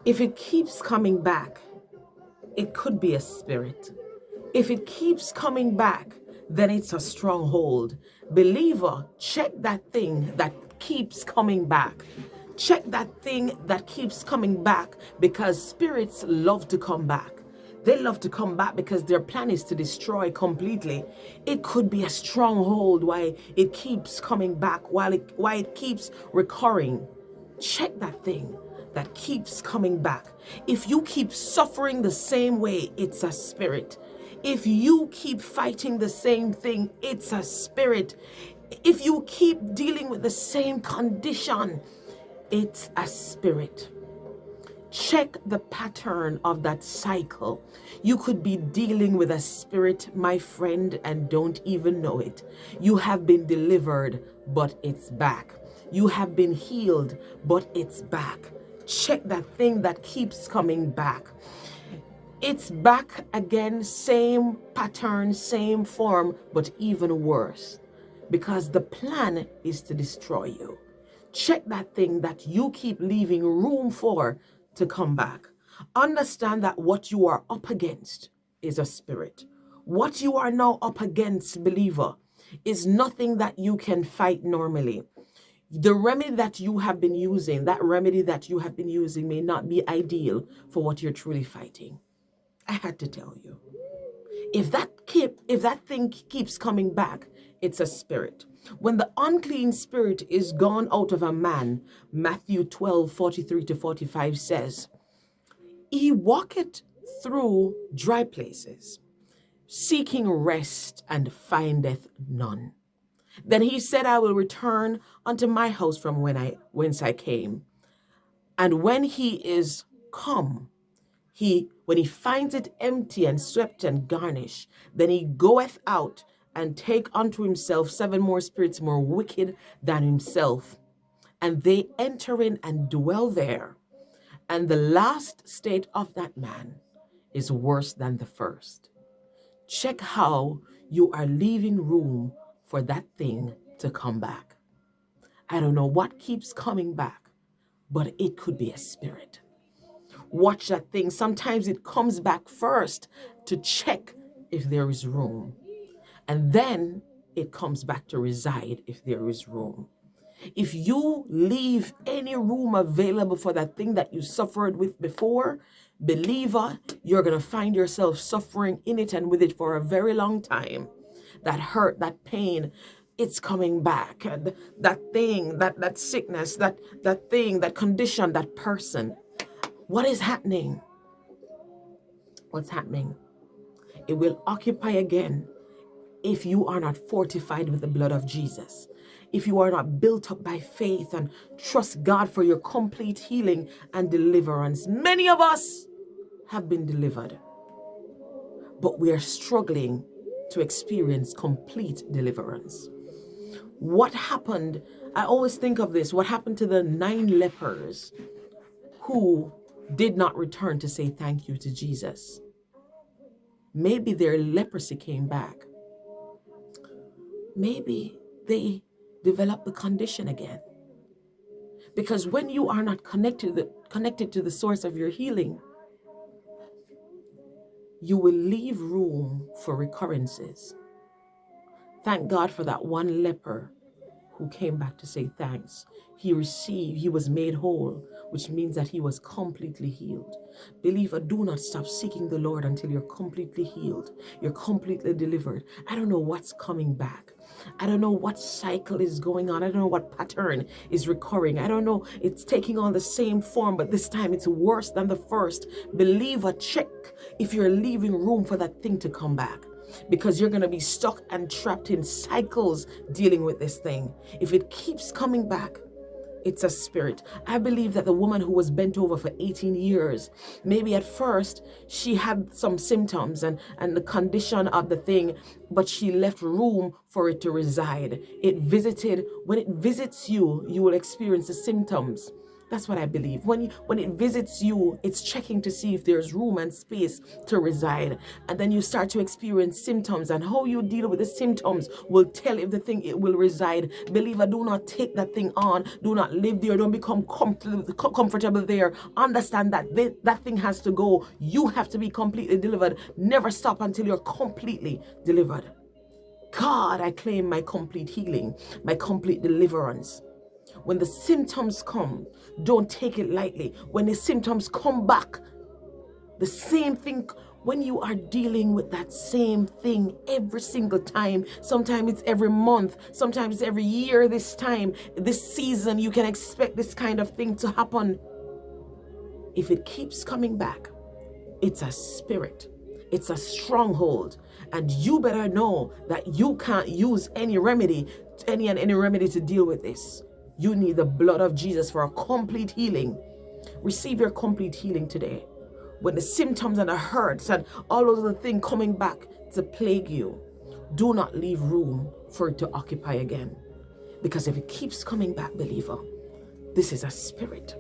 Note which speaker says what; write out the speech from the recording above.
Speaker 1: If it keeps coming back, it could be a spirit. If it keeps coming back, then it's a stronghold. Believer, check that thing that keeps coming back. Check that thing that keeps coming back, because spirits love to come back. They love to come back because their plan is to destroy completely. It could be a stronghold why it keeps coming back, why it keeps recurring. Check that thing that keeps coming back. If you keep suffering the same way, it's a spirit. If you keep fighting the same thing, it's a spirit. If you keep dealing with the same condition, it's a spirit. Check the pattern of that cycle. You could be dealing with a spirit, my friend, and don't even know it. You have been delivered, but it's back. You have been healed, but it's back. Check that thing that keeps coming back. It's back again, same pattern, same form, but even worse, because the plan is to destroy you. Check that thing that you keep leaving room for to come back. Understand that what you are up against is a spirit. What you are now up against, believer, is nothing that you can fight normally. The remedy that you have been using, may not be ideal for what you're truly fighting. I had to tell you. If that thing keeps coming back, it's a spirit. When the unclean spirit is gone out of a man, Matthew 12:43-45 says, he walketh through dry places, seeking rest, and findeth none. Then he said, I will return unto my house from whence I came. And when he is come, when he finds it empty and swept and garnished, then he goeth out and take unto himself 7 more spirits more wicked than himself, and they enter in and dwell there. And the last state of that man is worse than the first. Check how you are leaving room for that thing to come back. I don't know what keeps coming back, but it could be a spirit. Watch that thing. Sometimes it comes back first to check if there is room. And then it comes back to reside if there is room. If you leave any room available for that thing that you suffered with before, believer, you're going to find yourself suffering in it and with it for a very long time. That hurt, that pain, it's coming back. And that thing, that sickness, that thing, that condition, that person. What is happening? What's happening? It will occupy again if you are not fortified with the blood of Jesus. If you are not built up by faith and trust God for your complete healing and deliverance. Many of us have been delivered, but we are struggling to experience complete deliverance. What happened? I always think of this. What happened to the 9 lepers who did not return to say thank you to Jesus? Maybe their leprosy came back. Maybe they developed the condition again. Because when you are not connected to the source of your healing, you will leave room for recurrences. Thank God for that one leper who came back to say thanks. He was made whole, which means that he was completely healed. Believer, do not stop seeking the Lord until you're completely healed. You're completely delivered. I don't know what's coming back. I don't know what cycle is going on. I don't know what pattern is recurring. I don't know. It's taking on the same form, but this time it's worse than the first. Believer, check if you're leaving room for that thing to come back, because you're going to be stuck and trapped in cycles dealing with this thing. If it keeps coming back, it's a spirit. I believe that the woman who was bent over for 18 years, maybe at first she had some symptoms and the condition of the thing, but she left room for it to reside. When it visits you, you will experience the symptoms That's what I believe. When it visits you, it's checking to see if there's room and space to reside. And then you start to experience symptoms, and how you deal with the symptoms will tell if the thing it will reside. Believer, do not take that thing on. Do not live there. Don't become comfortable there. Understand that that thing has to go. You have to be completely delivered. Never stop until you're completely delivered. God, I claim my complete healing, my complete deliverance. When the symptoms come, don't take it lightly. When the symptoms come back, the same thing, when you are dealing with that same thing every single time, sometimes it's every month, sometimes it's every year, this season, you can expect this kind of thing to happen. If it keeps coming back, it's a spirit. It's a stronghold. And you better know that you can't use any remedy to deal with this. You need the blood of Jesus for a complete healing. Receive your complete healing today. When the symptoms and the hurts and all those other things coming back to plague you, do not leave room for it to occupy again. Because if it keeps coming back, believer, this is a spirit.